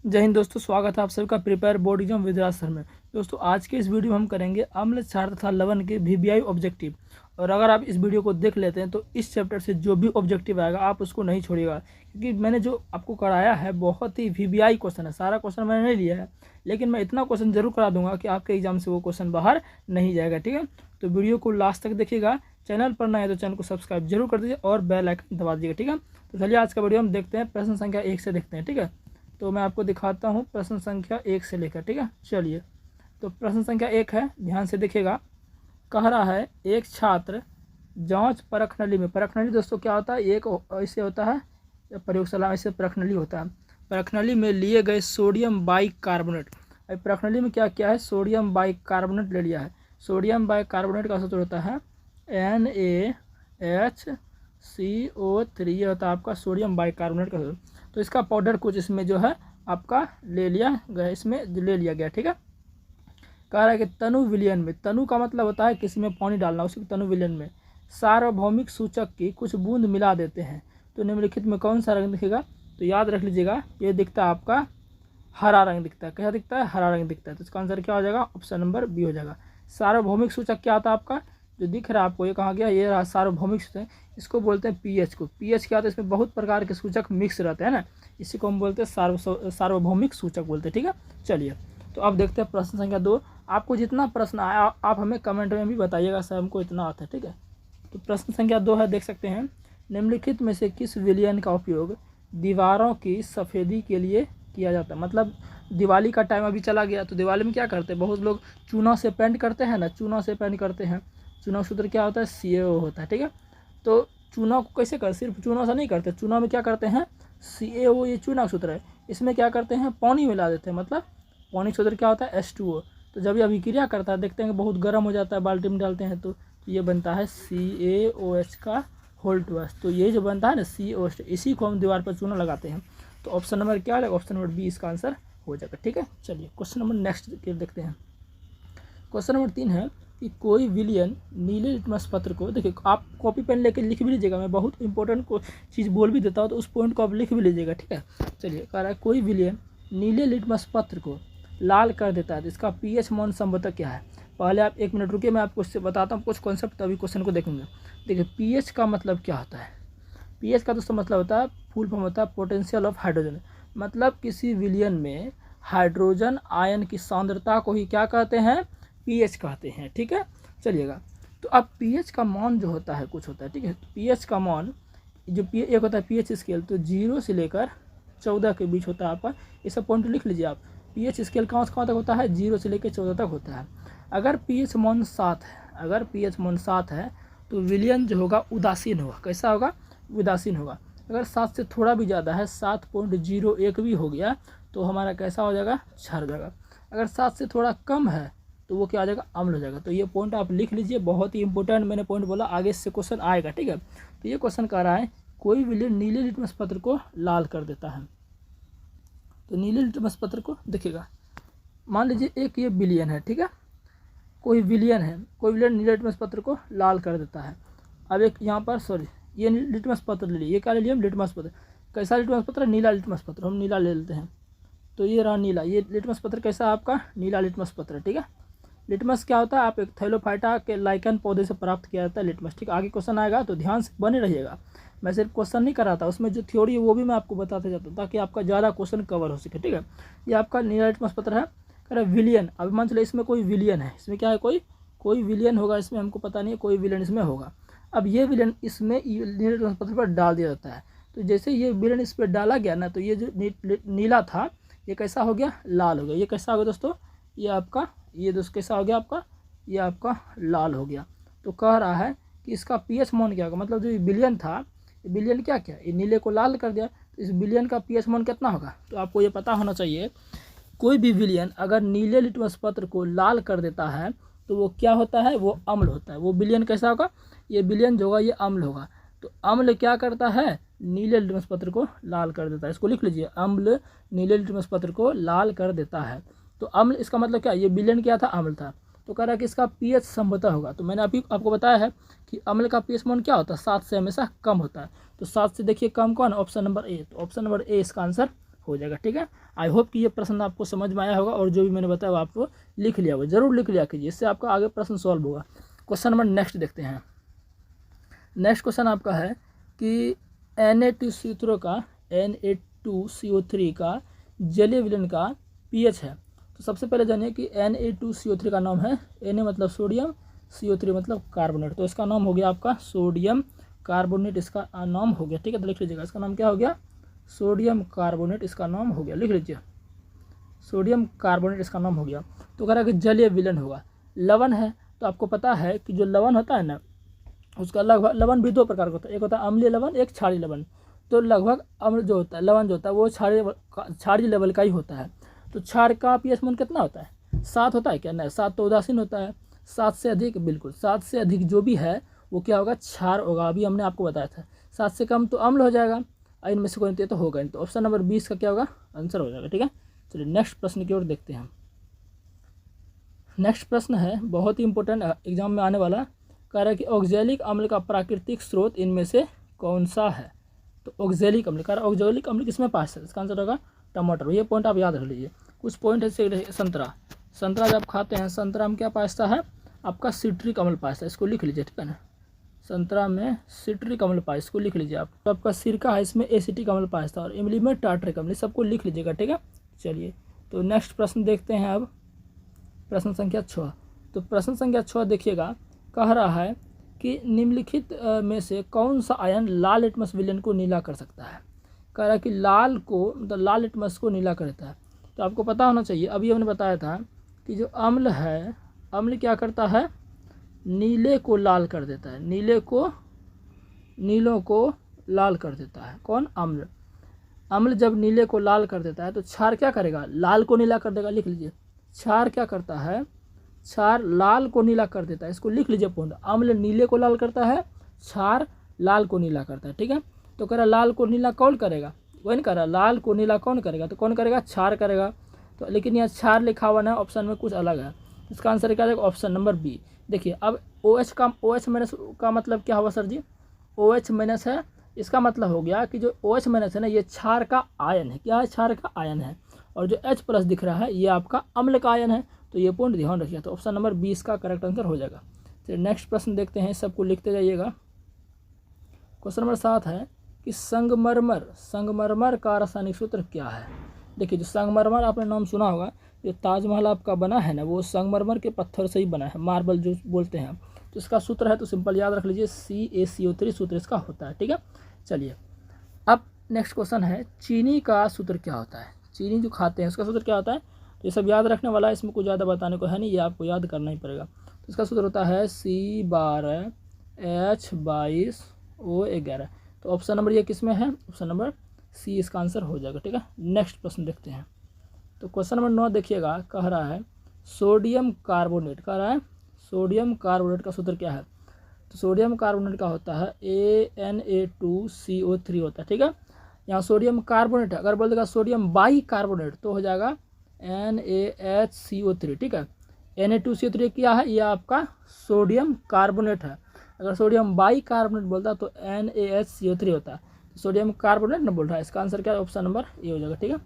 जय हिंद दोस्तों, स्वागत है आप सबका prepare board exam with Raj sir में। दोस्तों आज के इस वीडियो में हम करेंगे अम्ल क्षार तथा लवण के वीवीआई ऑब्जेक्टिव। और अगर आप इस वीडियो को देख लेते हैं तो इस चैप्टर से जो भी ऑब्जेक्टिव आएगा आप उसको नहीं छोड़िएगा, क्योंकि मैंने जो आपको कराया है बहुत ही वीवीआई क्वेश्चन है। सारा क्वेश्चन मैंने नहीं लिया है, लेकिन मैं इतना क्वेश्चन जरूर करा दूंगा कि आपके एग्जाम से वो क्वेश्चन बाहर नहीं जाएगा। ठीक है, तो वीडियो को लास्ट तक देखिएगा। चैनल पर नए है तो चैनल को सब्सक्राइब जरूर कर दीजिए और बेल आइकन दबा दीजिएगा। ठीक है, तो चलिए आज का वीडियो हम देखते हैं। प्रश्न संख्या 1 से देखते हैं। ठीक है, तो मैं आपको दिखाता हूँ प्रश्न संख्या 1 से लेकर। ठीक है, चलिए तो प्रश्न संख्या 1 है, ध्यान से देखिएगा। कह रहा है एक छात्र जांच परखनली में, परखनली दोस्तों क्या होता है, एक ऐसे होता है प्रयोगशाला में, ऐसे परखनली होता है। परखनली में लिए गए सोडियम बाइकार्बोनेट, अब परखनली में क्या क्या है, सोडियम बाइकार्बोनेट ले लिया है। सोडियम बाइकार्बोनेट का सूत्र होता है NaHCO3, ये होता है आपका सोडियम बाइकार्बोनेट का सूत्र। तो इसका पाउडर कुछ इसमें जो है आपका ले लिया गया, इसमें ले लिया गया। ठीक है, कह रहा है कि तनु विलयन में, तनु का मतलब होता है किसी में पानी डालना, उसी तनु विलयन में सार्वभौमिक सूचक की कुछ बूंद मिला देते हैं तो निम्नलिखित में कौन सा रंग दिखेगा। तो याद रख लीजिएगा, ये दिखता है आपका हरा रंग दिखता है। क्या दिखता है, हरा रंग दिखता है। तो इसका आंसर क्या हो जाएगा, ऑप्शन नंबर बी हो जाएगा। सार्वभौमिक सूचक क्या होता है आपका, जो दिख रहा है आपको, ये कहाँ गया, ये रहा सार्वभौमिक सूचक। इसको बोलते हैं पीएच को। पीएच क्या होता है, इसमें बहुत प्रकार के सूचक मिक्स रहते हैं ना, इसी को हम बोलते हैं सार्वभौमिक सूचक बोलते हैं। ठीक है, चलिए तो अब देखते हैं प्रश्न संख्या 2। आपको जितना प्रश्न आया आप हमें कमेंट में भी बताइएगा, सर हमको इतना आता है। ठीक है, तो प्रश्न संख्या 2 है, देख सकते हैं। निम्नलिखित में से किस विलयन का उपयोग दीवारों की सफ़ेदी के लिए किया जाता है। मतलब दिवाली का टाइम अभी चला गया, तो दिवाली में क्या करते हैं, बहुत लोग चूना से पेंट करते हैं ना, चूना से पेंट करते हैं। चूना सूत्र क्या होता है, CaO होता है। ठीक है, तो चूना को कैसे कर, सिर्फ चूना से नहीं करते, चूना में क्या करते हैं, CaO, ये चूना सूत्र है। इसमें क्या करते हैं, पानी मिला देते हैं, मतलब पानी सूत्र क्या होता है, H2O। तो जब ये अभिक्रिया करता है देखते हैं कि बहुत गर्म हो जाता है, बाल्टी में डालते हैं तो ये बनता है CaOH का होल टू एच। तो ये जो बनता है ना CaOH, इसी को हम दीवार पर चूना लगाते हैं। तो ऑप्शन नंबर क्या है, ऑप्शन नंबर बी इसका आंसर हो जाएगा। ठीक है, चलिए क्वेश्चन नंबर नेक्स्ट देखते हैं। क्वेश्चन नंबर 3 है कि कोई विलयन नीले लिटमस पत्र को, देखिए आप कॉपी पेन लेकर लिख भी लीजिएगा, मैं बहुत इंपॉर्टेंट को चीज़ बोल भी देता हूँ तो उस पॉइंट को आप लिख भी लीजिएगा। ठीक है, चलिए कह रहा है कोई विलयन नीले लिटमस पत्र को लाल कर देता है तो इसका पीएच मान संबंधक क्या है। पहले आप 1 मिनट रुकिए, मैं आपको उससे बताता हूँ कुछ कॉन्सेप्ट, तभी क्वेश्चन को देखेंगे। देखिए पीएच का मतलब क्या होता है, पीएच का दोस्तों मतलब होता है, फुल फॉर्म होता है पोटेंशियल ऑफ हाइड्रोजन। मतलब किसी विलयन में हाइड्रोजन आयन की सांद्रता को ही क्या कहते हैं, पीएच कहते हैं। ठीक है, चलिएगा तो अब पीएच का मान जो होता है कुछ होता है। ठीक है, तो पीएच का मान जो एक होता है पीएच स्केल, तो 0 से लेकर 14 के बीच होता है आपका। ये सब पॉइंट लिख लीजिए आप। पीएच स्केल कहाँ से कहाँ तक होता है, 0 से लेकर 14 तक होता है। अगर पीएच मान 7 है, अगर पीएच मान 7 है तो विलयन जो होगा उदासीन होगा। कैसा होगा, उदासीन होगा। अगर 7 से थोड़ा भी ज़्यादा है, 7.01 भी हो गया तो हमारा कैसा हो जाएगा, क्षार हो जाएगा। अगर 7 से थोड़ा कम है तो वो क्या आ जाएगा, अम्ल हो जाएगा। तो ये पॉइंट आप लिख लीजिए, बहुत ही इंपॉर्टेंट मैंने पॉइंट बोला, आगे से क्वेश्चन आएगा। ठीक है, तो ये क्वेश्चन कह रहा है कोई विलयन नीले लिटमस पत्र को लाल कर देता है। तो नीले लिटमस पत्र को देखिएगा, मान लीजिए एक ये विलयन है। ठीक है, कोई विलयन है, कोई विलयन नीले लिटमस पत्र को लाल कर देता है। अब एक यहाँ पर सॉरी, ये लिटमस पत्र ले लिए, ये क्या ले लिया हम, लिटमस पत्र। कैसा लिटमस पत्र, नीला लिटमस पत्र, हम नीला ले लेते हैं। तो ये रहा नीला, ये लिटमस पत्र कैसा है आपका, नीला लिटमस पत्र। ठीक है, लिटमस क्या होता है, आप एक थैलोफाइटा के लाइकन पौधे से प्राप्त किया जाता है लिटमस। ठीक है, आगे क्वेश्चन आएगा तो ध्यान से बने रहिएगा। मैं सिर्फ क्वेश्चन नहीं कराता, उसमें जो थ्योरी है वो भी मैं आपको बताते जाता हूँ ताकि आपका ज़्यादा क्वेश्चन कवर हो सके। ठीक है, ये आपका नीला लिटमस पत्र है। कह रहा है विलियन, अभी मान चलिए इसमें कोई विलियन है, इसमें क्या है, कोई विलियन होगा, इसमें हमको पता नहीं है, कोई विलियन इसमें होगा। अब ये विलियन इसमें नीले लिटमस पत्र पर डाल दिया जाता है। तो जैसे ये विलियन इस पर डाला गया ना, तो ये जो नीला था ये कैसा हो गया, लाल हो गया। ये कैसा हो गया दोस्तों, ये आपका, ये दोस्त कैसा हो गया आपका, ये आपका लाल हो गया। तो कह रहा है कि इसका पीएच मान क्या होगा, मतलब जो विलयन था, ये विलयन क्या क्या, ये नीले को लाल कर दिया, तो इस विलयन का पीएच मान कितना होगा। तो आपको ये पता होना चाहिए, कोई भी विलयन अगर नीले लिटमस पत्र को लाल कर देता है तो वो क्या होता है, वो अम्ल होता है। वो विलयन कैसा होगा, ये विलयन जो होगा ये अम्ल होगा। तो अम्ल क्या करता है, नीले लिटमस पत्र को लाल कर देता है। इसको लिख लीजिए, अम्ल नीले लिटमस पत्र को लाल कर देता है। तो अम्ल इसका मतलब क्या, ये विलयन क्या था, अम्ल था। तो कह रहा है कि इसका पीएच संभवतः होगा। तो मैंने अभी आपको बताया है कि अम्ल का पीएच मान क्या होता है, 7 से हमेशा कम होता है। तो 7 से देखिए कम कौन, ऑप्शन नंबर ए। तो ऑप्शन नंबर ए इसका आंसर हो जाएगा। ठीक है, आई होप कि ये प्रश्न आपको समझ में आया होगा और जो भी मैंने बताया वो आपको लिख लिया होगा, जरूर लिख लिया कीजिए, इससे आपका आगे प्रश्न सॉल्व होगा। क्वेश्चन नंबर नेक्स्ट देखते हैं। नेक्स्ट क्वेश्चन आपका है कि Na2CO3 का Na2CO3 का जलीय विलयन का pH है। तो सबसे पहले जानिए कि Na2CO3 का नाम है, Na मतलब सोडियम, CO3 मतलब कार्बोनेट, तो इसका नाम हो गया आपका सोडियम कार्बोनेट, इसका नाम हो गया। ठीक है, तो लिख लीजिएगा, इसका नाम क्या हो गया, सोडियम कार्बोनेट इसका नाम हो गया, लिख लीजिए सोडियम कार्बोनेट इसका नाम हो गया। तो कह रहा है कि जलीय विलयन होगा, लवण है, तो आपको पता है कि जो लवण होता है ना उसका लगभग, लवण भी दो प्रकार का होता है, एक होता है अम्लीय लवण, एक क्षारीय लवण। तो लगभग अम्ल जो होता है, लवण जो होता है वो क्षारीय लेवल का ही होता है। तो क्षार का pH मान कितना होता है, 7 होता है क्या, नहीं 7 तो उदासीन होता है, 7 से अधिक, बिल्कुल 7 से अधिक जो भी है वो क्या होगा, क्षार होगा, अभी हमने आपको बताया था। 7 से कम तो अम्ल हो जाएगा, इनमें से कोई तो होगा नहीं, तो ऑप्शन नंबर 20 का क्या होगा, आंसर हो जाएगा। ठीक है, चलिए नेक्स्ट प्रश्न की ओर देखते हैं। नेक्स्ट प्रश्न है बहुत ही इंपॉर्टेंट, एग्जाम में आने वाला, कह रहा है कि ऑक्जेलिक अम्ल का प्राकृतिक स्रोत इनमें से कौन सा है। तो ऑक्जेलिक अम्ल, कह रहा है ऑक्जेलिक अम्ल किसमें पास है, इसका आंसर होगा टमाटर। ये पॉइंट आप याद रख लीजिए। कुछ पॉइंट है, संतरा जब खाते हैं, संतरा में क्या पास्ता है आपका, सिट्रिक अम्ल पास्ता, इसको लिख लीजिए। ठीक है ना, संतरा में सिट्रिक अम्ल पास्ता, इसको लिख लीजिए आप। तो आपका सिरका है, इसमें एसिटिक अम्ल पास्ता, और इमली में टार्टरिक अम्ल, सबको लिख लीजिएगा। ठीक है, चलिए तो नेक्स्ट प्रश्न देखते हैं अब, प्रश्न संख्या 6। तो प्रश्न संख्या 6 देखिएगा, कह रहा है कि निम्नलिखित में से कौन सा आयन लाल लिटमस विलयन को नीला कर सकता है। कह रहा है कि लाल को, मतलब लाल लिटमस को नीला कर देता है। तो आपको पता होना चाहिए, अभी हमने बताया था कि जो अम्ल है, अम्ल क्या करता है, नीले को लाल कर देता है, नीलों को लाल कर देता है। कौन, अम्ल। अम्ल जब नीले को लाल कर देता है तो क्षार क्या करेगा, लाल को नीला कर देगा, लिख लीजिए। क्षार क्या करता है, क्षार लाल को नीला कर देता है, इसको लिख लीजिए पॉइंट। अम्ल नीले को लाल करता है, क्षार लाल को नीला करता है। ठीक है, तो कह रहा लाल को नीला कौन करेगा, वही नहीं कह रहा, लाल को नीला कौन करेगा, तो कौन करेगा, क्षार करेगा। तो लेकिन यहाँ क्षार लिखा हुआ ना, ऑप्शन में कुछ अलग है, इसका आंसर क्या रहेगा, ऑप्शन नंबर बी। देखिए अब OH माइनस का मतलब क्या हुआ सर जी, OH माइनस है, इसका मतलब हो गया कि जो OH माइनस है ना, ये क्षार का आयन है, क्या है, क्षार का आयन है, और जो H प्लस दिख रहा है ये आपका अम्ल का आयन है। तो ये पॉइंट ध्यान रखिए, तो ऑप्शन नंबर 20 का करेक्ट आंसर हो जाएगा। फिर नेक्स्ट प्रश्न देखते हैं, सबको लिखते जाइएगा। क्वेश्चन नंबर 7 है कि संगमरमर का रासायनिक सूत्र क्या है। देखिए जो संगमरमर आपने नाम सुना होगा, जो ताजमहल आपका बना है ना, वो संगमरमर के पत्थर से ही बना है, मार्बल जो बोलते हैं। तो इसका सूत्र है, तो सिंपल याद रख लीजिए, CaCO3 सूत्र इसका होता है। ठीक है, चलिए अब नेक्स्ट क्वेश्चन है, चीनी का सूत्र क्या होता है, चीनी जो खाते हैं उसका सूत्र क्या होता है। तो ये सब याद रखने वाला है, इसमें कुछ ज़्यादा बताने को है नहीं, ये आपको याद करना ही पड़ेगा। तो इसका सूत्र होता है C12H22O11। तो ऑप्शन नंबर ये किस में है, ऑप्शन नंबर सी इसका आंसर हो जाएगा। ठीक है, नेक्स्ट प्रश्न देखते हैं। तो क्वेश्चन नंबर 9 देखिएगा, कह रहा है सोडियम कार्बोनेट, कह रहा है सोडियम कार्बोनेट का सूत्र क्या है। तो सोडियम कार्बोनेट का होता है Na2CO3 होता है। ठीक है, यहाँ सोडियम कार्बोनेट है, अगर बोल देगा सोडियम बाई कार्बोनेट तो हो जाएगा NaHCO3। ठीक है, Na2CO3 क्या है, ये आपका सोडियम कार्बोनेट है। अगर सोडियम बाई कार्बोनेट बोलता तो NaHCO3 होता है, तो सोडियम कार्बोनेट ना बोल रहा है, इसका आंसर क्या है, ऑप्शन नंबर ए हो जाएगा। ठीक है,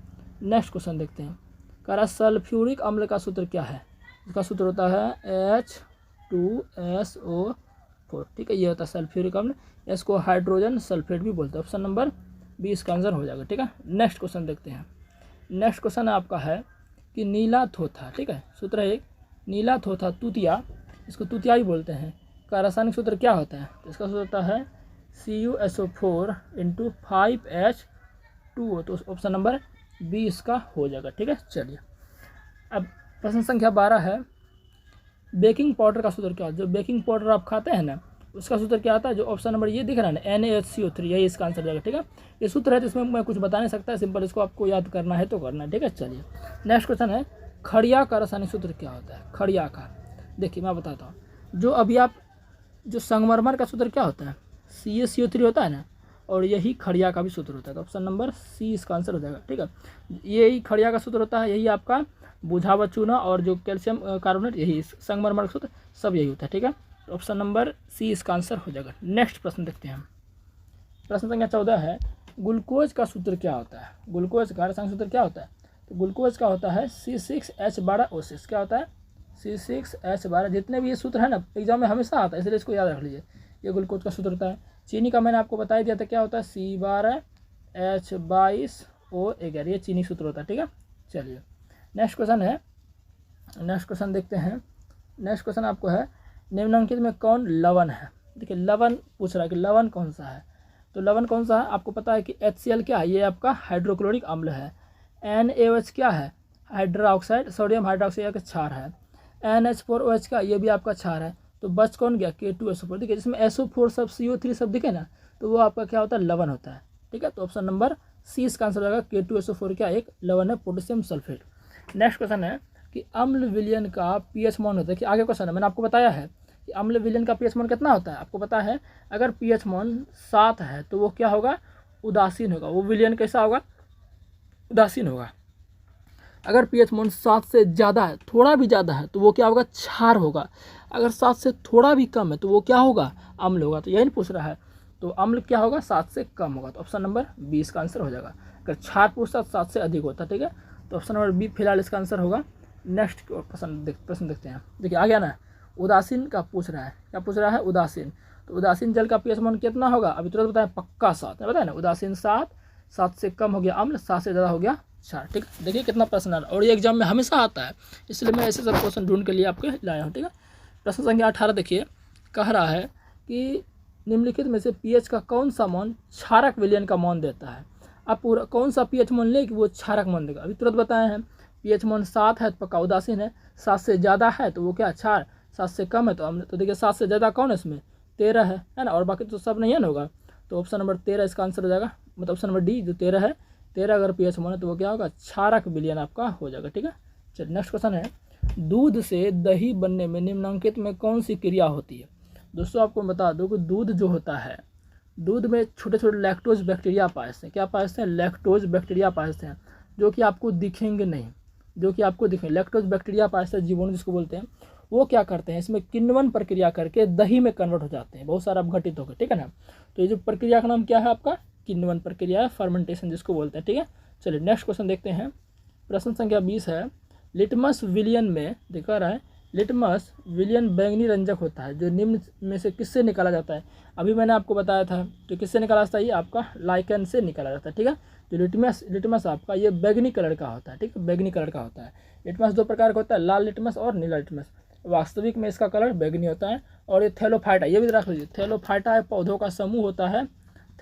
नेक्स्ट क्वेश्चन देखते हैं। कह रहा है सल्फ्यूरिक अम्ल का सूत्र क्या है। इसका सूत्र होता है H2SO4। ठीक है, ये होता है सल्फ्यूरिक अम्ल, इसको हाइड्रोजन सल्फेट भी बोलते हैं। ऑप्शन नंबर बी इसका आंसर हो जाएगा। ठीक है, नेक्स्ट क्वेश्चन देखते हैं। नेक्स्ट क्वेश्चन आपका है कि नीला थोथा। ठीक है, सूत्र है एक, नीला थोथा तुतिया, इसको तुतिया ही बोलते हैं, का रासायनिक सूत्र क्या होता है। तो इसका सूत्र होता है CuSO4 × 5H2O। तो ऑप्शन नंबर बी इसका हो जाएगा। ठीक है, चलिए अब प्रश्न संख्या 12 है, बेकिंग पाउडर का सूत्र क्या होता है। जो बेकिंग पाउडर आप खाते हैं ना, उसका सूत्र क्या आता है, जो ऑप्शन नंबर ये दिख रहा है ना, NaHCO3, यही इसका आंसर जाएगा। ठीक है, ये सूत्र है, तो इसमें मैं कुछ बता नहीं सकता, सिंपल इसको आपको याद करना है तो करना है। ठीक है, चलिए नेक्स्ट क्वेश्चन है, खड़िया का रासायनिक सूत्र क्या होता है। खड़िया का, देखिए मैं बताता हूँ, जो अभी आप जो संगमरमर का सूत्र क्या होता है, CaCO3 होता है ना, और यही खड़िया का भी सूत्र होता है। तो ऑप्शन नंबर सी इसका आंसर हो जाएगा। ठीक है, यही खड़िया का सूत्र होता है, यही आपका बुझावा चूना और जो कैल्शियम कार्बोनेट, यही संगमरमर का सूत्र सब यही होता है। ठीक है, तो ऑप्शन नंबर सी इसका आंसर हो जाएगा। नेक्स्ट प्रश्न देखते हैं। प्रश्न संख्या 14 है, ग्लूकोज का सूत्र क्या होता है? ग्लूकोज का रासायनिक सूत्र क्या होता है? तो ग्लूकोज का होता है C6H12O6। क्या होता है? C6H12। जितने भी ये सूत्र है ना एग्जाम में हमेशा आता है, इसलिए इसको याद रख लीजिए। ये ग्लूकोज का सूत्र होता है। चीनी का मैंने आपको बता ही दिया था, क्या होता है? C12H22O11। ये चीनी सूत्र होता है, ठीक है। चलिए नेक्स्ट क्वेश्चन है, नेक्स्ट क्वेश्चन देखते हैं। नेक्स्ट क्वेश्चन आपको है, निम्नलिखित में कौन लवण है? देखिए लवण पूछ रहा है कि लवण कौन सा है। तो लवण कौन सा है? आपको पता है कि HCl क्या है? ये आपका हाइड्रोक्लोरिक अम्ल है। NaOH क्या है? हाइड्रोक्साइड, सोडियम हाइड्रोक्साइड का क्षार है। NH4OH का, ये भी आपका क्षार है। तो बच कौन गया? K2SO4। देखिए जिसमें SO4 सब CO3 सब दिखे ना, तो वो आपका क्या होता है? लवण होता है, ठीक है। तो ऑप्शन नंबर सी इसका आंसर हो जाएगा। K2SO4 क्या एक लवण है, पोटेशियम सल्फेट। नेक्स्ट क्वेश्चन है कि अम्ल विलयन का pH मान होता है कि, आगे क्वेश्चन है मैंने आपको बताया है कि अम्ल विलयन का pH मान कितना होता है। आपको पता है अगर pH मान 7 है तो वो क्या होगा? उदासीन होगा। वो विलयन कैसा होगा? उदासीन होगा। अगर pH मान 7 से ज़्यादा है, थोड़ा भी ज़्यादा है, तो वो क्या होगा? क्षार होगा। अगर 7 से थोड़ा भी कम है तो वो क्या होगा? अम्ल होगा। तो यही पूछ रहा है, तो अम्ल क्या होगा? 7 से कम होगा। तो ऑप्शन नंबर बी इसका आंसर हो जाएगा। अगर क्षार पूछता 7 से अधिक होता, ठीक है। तो ऑप्शन नंबर बी फिलहाल इसका आंसर होगा। नेक्स्ट प्रश्न देखते हैं। देखिए आ गया ना, उदासीन का पूछ रहा है। क्या पूछ रहा है? उदासीन। तो उदासीन जल का pH मान कितना होगा? अभी तुरंत बताएं, पक्का 7 है, बताया ना। उदासीन 7, 7 से कम हो गया अम्ल, 7 से ज़्यादा हो गया क्षार, ठीक है। देखिए कितना प्रश्न आ रहा है, और ये एग्जाम में हमेशा आता है, इसलिए मैं ऐसे सब क्वेश्चन ढूंढ के लिए आपके लाया हूँ, ठीक है। प्रश्न संख्या 18 देखिए, कह रहा है कि निम्नलिखित में से pH का कौन सा मान क्षारक विलयन का मान देता है। आप पूरा कौन सा pH मान ले कि वो क्षारक मान देगा। अभी तुरंत बताए हैं, pH मान 7 है तो पक्का उदासीन है, 7 से ज़्यादा है तो वो क्या? क्षार, 7 से कम है तो अम्ल। तो देखिए 7 से ज़्यादा कौन है इसमें? 13 है ना, और बाकी तो सब नहीं है ना होगा। तो ऑप्शन नंबर 13 इसका आंसर हो जाएगा, मतलब ऑप्शन नंबर डी जो 13 है। 13 अगर pH मान है तो वो क्या होगा? क्षारक विलयन आपका हो जाएगा, ठीक है। चलिए नेक्स्ट क्वेश्चन है, दूध से दही बनने में निम्नलिखित में कौन सी क्रिया होती है। दोस्तों आपको बता दो कि दूध जो होता है, दूध में छोटे छोटे लैक्टोज बैक्टीरिया पाए, क्या पाए हैं? लैक्टोज बैक्टीरिया पाए हैं, जो कि आपको दिखेंगे नहीं, जो कि आपको दिखेंगे। लैक्टोज बैक्टीरिया पाए हैं, जीवाणु जिसको बोलते हैं, वो क्या करते हैं? इसमें किण्वन प्रक्रिया करके दही में कन्वर्ट हो जाते हैं, बहुत सारा अपघटित होकर, ठीक है ना। तो ये जो प्रक्रिया का नाम क्या है आपका? किण्वन प्रक्रिया है, फर्मेंटेशन जिसको बोलते हैं, ठीक है। चलिए नेक्स्ट क्वेश्चन देखते हैं। प्रश्न संख्या 20 है, लिटमस विलयन में दिखा रहा है, लिटमस विलयन बैंगनी रंजक होता है जो निम्न में से किससे निकाला जाता है। अभी मैंने आपको बताया था, तो किससे निकाला जाता है? ये आपका लाइकेन से निकाला जाता है, ठीक है। जो लिटमस आपका ये बैंगनी कलर का होता है, ठीक है, बैंगनी कलर का होता है। लिटमस दो प्रकार का होता है, लाल लिटमस और नीला लिटमस। वास्तविक में इसका कलर बैंगनी होता है। और ये थैलोफाइटा, ये भी रख लीजिए, थैलोफाइटा पौधों का समूह होता है,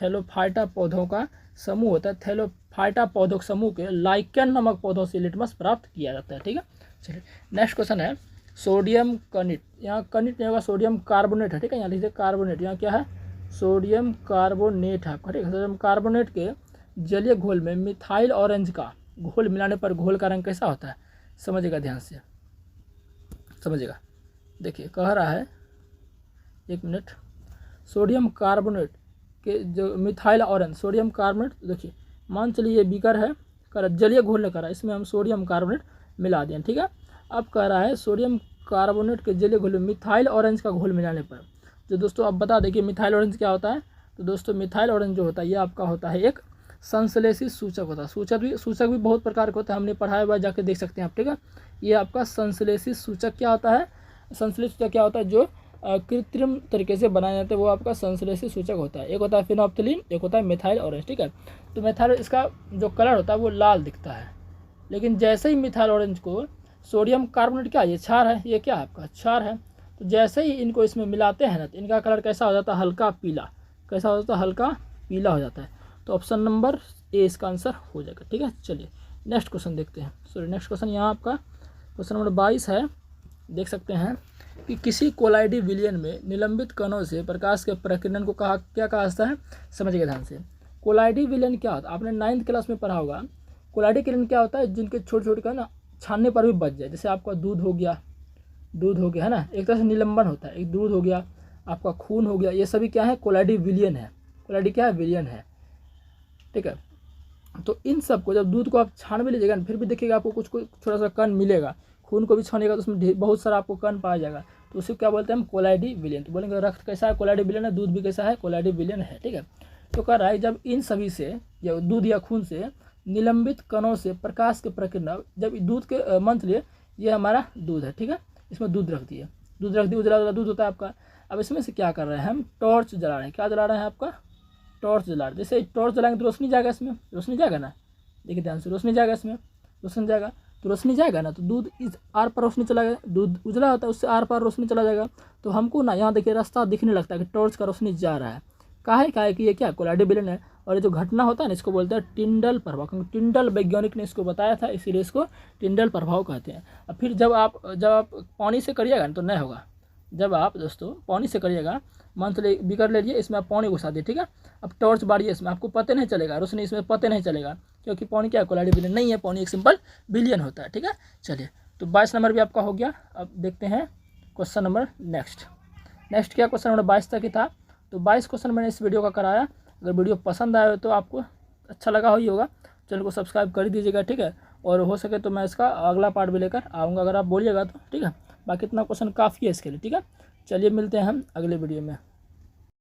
थैलोफाइटा पौधों का समूह होता है। थैलोफाइटा पौधों के समूह के लाइकेन नामक पौधों से लिटमस प्राप्त किया जाता है, ठीक है। चलिए नेक्स्ट क्वेश्चन है, सोडियम कर्निट, यहाँ कर्निट नहीं होगा, सोडियम कार्बोनेट है, ठीक है। यहाँ लिखिए कार्बोनेट, यहाँ क्या है? सोडियम कार्बोनेट है, ठीक है। सोडियम कार्बोनेट के जलीय घोल में मिथाइल ऑरेंज का घोल मिलाने पर घोल का रंग कैसा होता है? समझिएगा, ध्यान से समझिएगा। देखिए कह रहा है, एक मिनट, सोडियम कार्बोनेट के जो मिथाइल ऑरेंज, सोडियम कार्बोनेट, देखिए मान चलिए ये बीकर है, कर जलीय घोल लेकर रहा है, इसमें हम सोडियम कार्बोनेट मिला दें, ठीक है। अब कह रहा है सोडियम कार्बोनेट के जलीय घोल में मिथाइल ऑरेंज का घोल मिलाने पर, जो दोस्तों आप बता दें कि मिथाइल ऑरेंज क्या होता है। तो दोस्तों मिथाइल ऑरेंज जो होता है ये आपका होता है एक संश्लेषित सूचक होता है। सूचक भी बहुत प्रकार के होता है, हमने पढ़ाया हुआ, जाके देख सकते हैं आप, ठीक है। ये आपका संश्लेषित सूचक क्या होता है? संश्लेषित सूचक क्या होता है? जो कृत्रिम तरीके से बनाए जाते हैं वो आपका संश्लेषित सूचक होता है। एक होता है फिनोप्थिलीन, एक होता है मिथाइल ऑरेंज, ठीक है। तो मिथाइल इसका जो कलर होता है वो लाल दिखता है, लेकिन जैसे ही मिथाइल ऑरेंज को सोडियम कार्बोनेट, क्या ये क्षार है, ये क्या है आपका? क्षार है। तो जैसे ही इनको इसमें मिलाते हैं ना, तो इनका कलर कैसा हो जाता है? हल्का पीला। कैसा हो जाता है? हल्का पीला हो जाता है। तो ऑप्शन नंबर ए इसका आंसर हो जाएगा, ठीक है। चलिए नेक्स्ट क्वेश्चन देखते हैं। सॉरी नेक्स्ट क्वेश्चन यहाँ आपका क्वेश्चन नंबर 22 है। देख सकते हैं कि किसी कोलाइडी विलयन में निलंबित कणों से प्रकाश के प्रकीर्णन को क्या कहा जाता है? समझिएगा ध्यान से। कोलाइडी विलयन क्या होता है? आपने 9th क्लास में पढ़ा होगा। कोलाइडी किरण क्या होता है? जिनके छोटे छोटे का ना छानने पर भी बच जाए, जैसे आपका दूध हो गया है ना, एक तरह से निलंबन होता है। एक दूध हो गया, आपका खून हो गया, ये सभी क्या है? कोलाइडी विलयन है। कोलाइडी क्या है? विलयन है, ठीक है। तो इन सब को जब दूध को आप छान भी लीजिएगा फिर भी देखिएगा आपको कुछ थोड़ा सा कण मिलेगा। खून को भी छानिएगा तो उसमें बहुत सारा आपको कण पाया जाएगा, तो उसे क्या बोलते हैं हम? कोलाइडी विलयन। तो बोलेंगे रक्त कैसा है? कोलाइडी विलयन है। दूध भी कैसा है? कोलाइडी विलयन है, ठीक है। तो कह रहा है जब इन सभी से या दूध या खून से निलंबित कणों से प्रकाश की प्रक्रिया, जब दूध के मंत्र लिए, ये हमारा दूध है, ठीक है, इसमें दूध रख दिए, उजला उजला दूध होता है आपका। अब इसमें से क्या कर रहे हैं हम, टॉर्च जला रहे हैं। क्या जला रहे हैं आपका, टॉर्च जला रहे हैं। जैसे टॉर्च जलाएंगे तो रोशनी जाएगा, इसमें रोशनी जाएगा ना, देखिए ध्यान से, रोशनी जाएगा, इसमें रोशनी जाएगा, तो रोशनी जाएगा ना, तो दूध इस आर पार रोशनी चला गया, दूध उजला होता है उससे आर पार रोशनी चला जाएगा। तो हमको ना यहाँ देखिए रास्ता दिखने लगता है कि टॉर्च का रोशनी जा रहा है। काहे कि ये क्या कोलाइडल विलेन है, और ये जो घटना होता है ना, इसको बोलते हैं टिंडल प्रभाव, क्योंकि टिंडल वैज्ञानिक ने इसको बताया था, इसीलिए इसको टिंडल प्रभाव कहते हैं। अब फिर जब आप पानी से करिएगा ना तो नहीं होगा। जब आप दोस्तों पानी से करिएगा, मान चलिए बीकर ले लिए, इसमें आप पानी घुसा दिए, ठीक है, अब टॉर्च बारिए, इसमें आपको पता नहीं चलेगा, रोशनी इसमें पता नहीं चलेगा, क्योंकि पानी क्या कोलाइडल विलेन नहीं है, पानी एक सिंपल विलियन होता है, ठीक है। चलिए, तो 22 नंबर भी आपका हो गया। अब देखते हैं क्वेश्चन नंबर नेक्स्ट क्या क्वेश्चन नंबर 22 तक ही था। तो 22 क्वेश्चन मैंने इस वीडियो का कराया। अगर वीडियो पसंद आया तो आपको अच्छा लगा ही होगा, चैनल को सब्सक्राइब कर दीजिएगा, ठीक है, और हो सके तो मैं इसका अगला पार्ट भी लेकर आऊँगा, अगर आप बोलिएगा तो, ठीक है। बाकी इतना क्वेश्चन काफ़ी है इसके लिए, ठीक है। चलिए मिलते हैं हम अगले वीडियो में।